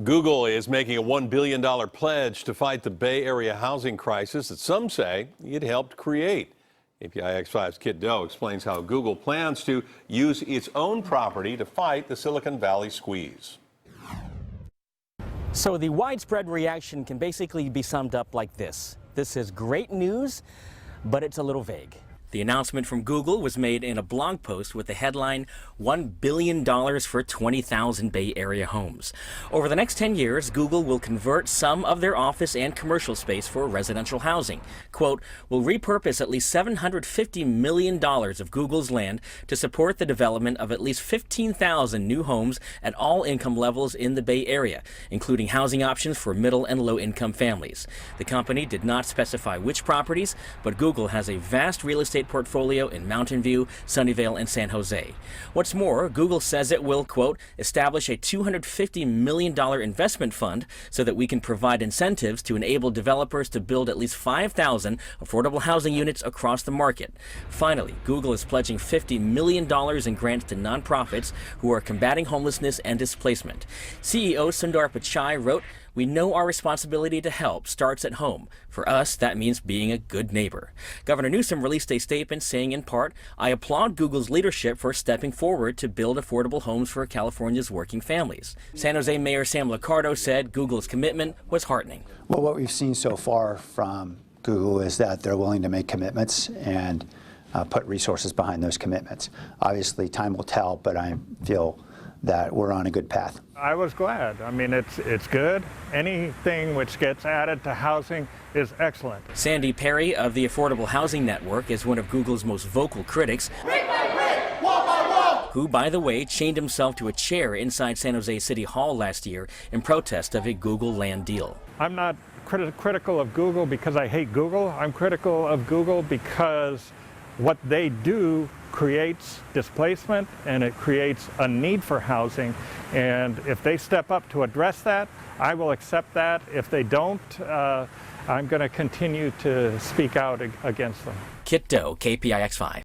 Google is making a $1 billion pledge to fight the Bay Area housing crisis that some say it helped create. KPIX 5's Kiet Do explains how Google plans to use its own property to fight the Silicon Valley squeeze. So the widespread reaction can basically be summed up like this. This is great news, but it's a little vague. The announcement from Google was made in a blog post with the headline, $1 billion for 20,000 Bay Area homes. Over the next 10 years, Google will convert some of their office and commercial space for residential housing. Quote, will repurpose at least $750 million of Google's land to support the development of at least 15,000 new homes at all income levels in the Bay Area, including housing options for middle and low income families. The company did not specify which properties, but Google has a vast real estate portfolio in Mountain View, Sunnyvale, and San Jose. What's more, Google says it will, quote, establish a $250 million investment fund so that we can provide incentives to enable developers to build at least 5,000 affordable housing units across the market. Finally, Google is pledging $50 million in grants to nonprofits who are combating homelessness and displacement. CEO Sundar Pichai wrote, we know our responsibility to help starts at home. For us, that means being a good neighbor. Governor Newsom released a statement saying, in part, I applaud Google's leadership for stepping forward to build affordable homes for California's working families. San Jose Mayor Sam Liccardo said Google's commitment was heartening. Well, what we've seen so far from Google is that they're willing to make commitments and put resources behind those commitments. Obviously, time will tell, but I feel that we're on a good path. I was glad. I mean, it's good. Anything which gets added to housing is excellent. Sandy Perry of the Affordable Housing Network is one of Google's most vocal critics, Brick by brick, wall by wall. Who, by the way, chained himself to a chair inside San Jose City Hall last year in protest of a Google land deal. I'm not critical of Google because I hate Google. I'm critical of Google because what they do creates displacement and it creates a need for housing. And if they step up to address that, I will accept that. If they don't, I'm going to continue to speak out against them. Kiet Do, KPIX 5.